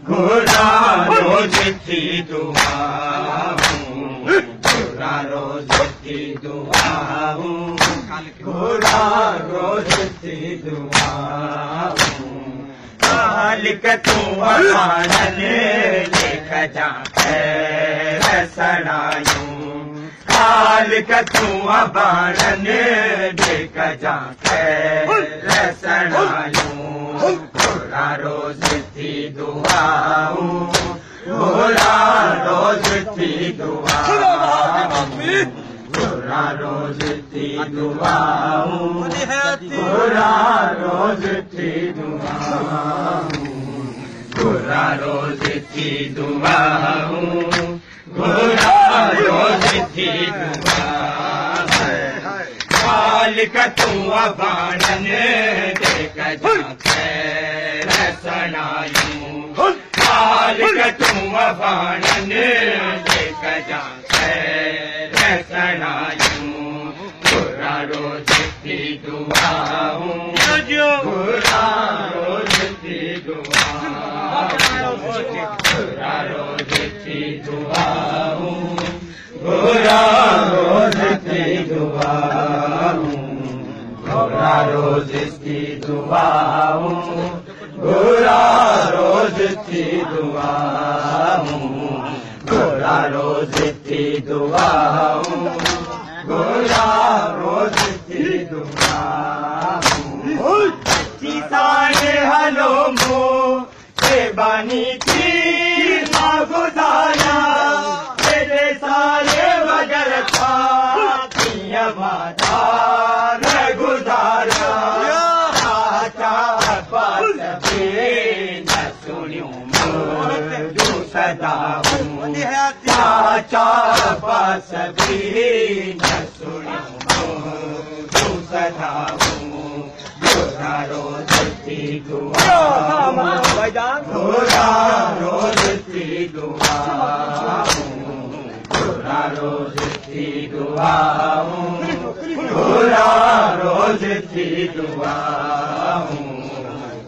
घोड़ा रोज की दुआ घोड़ा रोज की दुआ घोड़ा रोज की दुआ मालिक तू अमानत लिख जा सड़ायूं मालिक तू अमानत लिख जा सड़ायूं घोड़ा रोज की दुआ घोड़ा रोज की दुआ घोड़ा रोज की दुआ घोड़ा रोज की दुआ घोड़ा रोज की दुआ घोड़ा रोज की दुआ मालिक तू अबानन देख सड़ायूं मालिक तू अबानन देख सड़ायूं घोड़ा रोज की दुआ घोड़ा रोज की दुआ घोड़ा रोज की दुआ घोड़ा रोज की दुआ घोड़ा रोज की दुआ घोड़ा रोज की दुआ घोड़ा रोज की दुआ घोड़ा रोज की दुआ सारे हलो मो से बानी की गुजारा तेरे सारे बगल था मातार गुजारा पास भी न सुनियो जो सदा हूँ चाचा पास भी न सुनियो जो सदा हूँ घोड़ा रोज की दुआ घोड़ा रोज की दुआ घोड़ा रोज की दुआ घोड़ा रोज की दुआ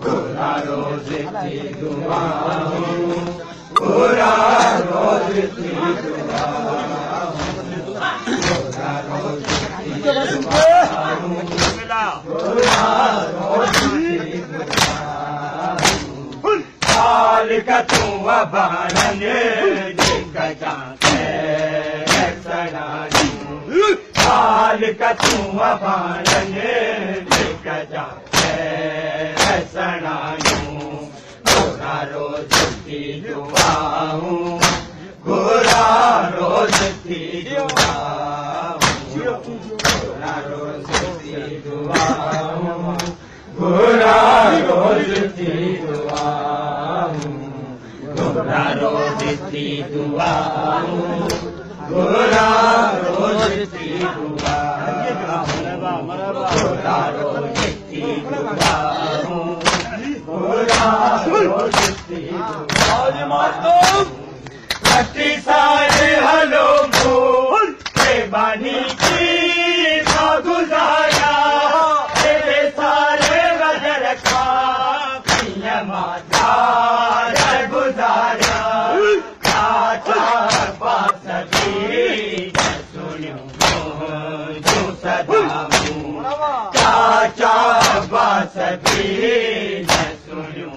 घोड़ा रोज की दुआ घोड़ा रोज की दुआ घोड़ा रोज की दुआ मालिक तू अबानन देख जा सड़ायूं मालिक तू अबानन देख जा सड़ायूं घोड़ा रोज की दुआ घोड़ा रोज की दुआ घोड़ा रोज की दुआ घोड़ा रोज की दुआ घोड़ा रोज की दुआ घोड़ा रोज की दुआ घोड़ा रोज की दुआ घोड़ा रोज की दुआ सारे हलो के बानी की गुजारा तेरे सारे बदल का मातार गुजारा चाचा पास भी सुनियो जो सदा हूँ चाचा पास भी सुनियो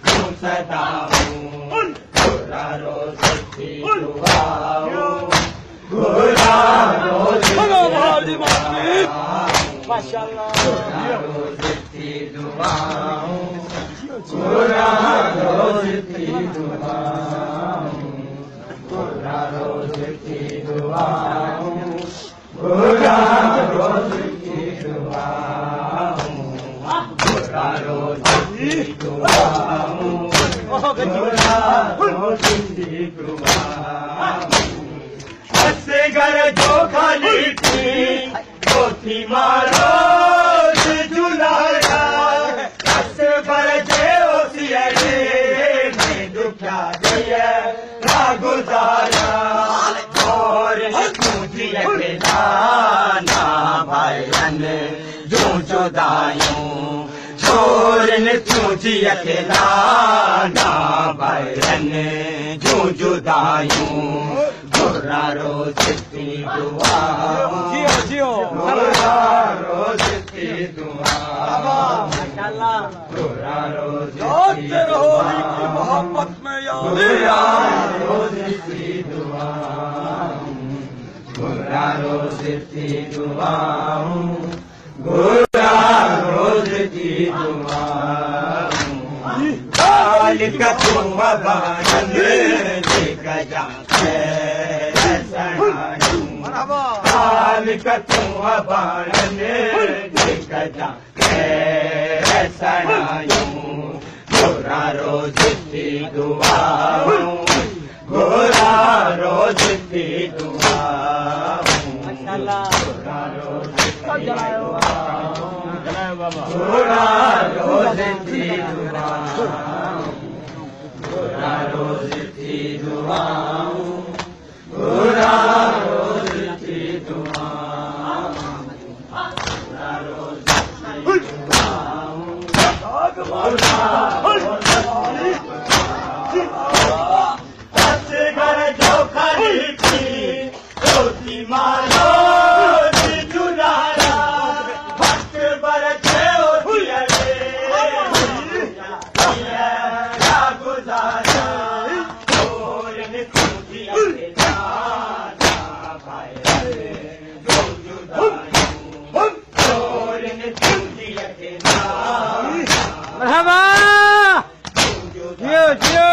जो सदा हूँ घोड़ा रोज की दुआ घोड़ा रोज माशाअल्लाह घोड़ा रोज की दुआ घोड़ा रोज की दुआ घोड़ा रोज की दुआ घोड़ा रोज की दुआ घोड़ा रोज की दुआ घोड़ा रोज की दुआ घर जो खाली थी वो थी मारो जुलाया पर जे ओसियरे में दुखा दिया ना गुजारा और तुझी अकेला ना भाईन जो जुदायूं छोड़ तुझी अकेला ना दुआयूं घोरा रोज थी दुआऊं घोरा रोज थी दुआऊं घोरा रोज थी दुआऊं मोहब्बत में घोरा रोज थी दुआऊं घोरा रोज थी दुआऊं घोरा रोज थी दुआऊं कालिक तुम बाणन देख जाते सणायूं कालिक तुम बाणन देख जाते सणायूं घोरा रोज थी दुआऊं घोरा रोज थी दुआऊं घोरा रोज थी दुआऊं घोरा रोज थी दुआऊं घोरा रोज थी दुआऊं घोरा रोज थी दुआऊं घोरा रोज थी दुआऊं घर जो खरी थी रोटी मारो जुलारा भक्त बरछे गुजारा और मरहबा जियो जियो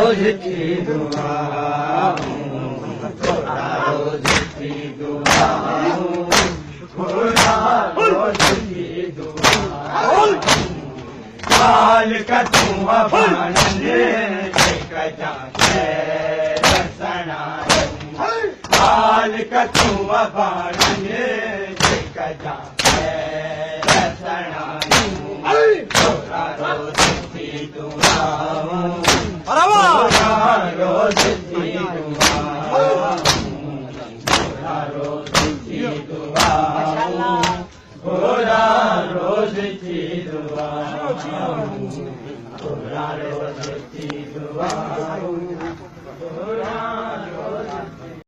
रोज थी दुआऊं घोरा रोज थी दुआऊं घोरा रोज थी दुआऊं काल का तुम बाणन देख जाते सणायूं काल का तुम बाणन देख जाते सणायूं घोरा रोज थी दुआऊं घोरा रोज थी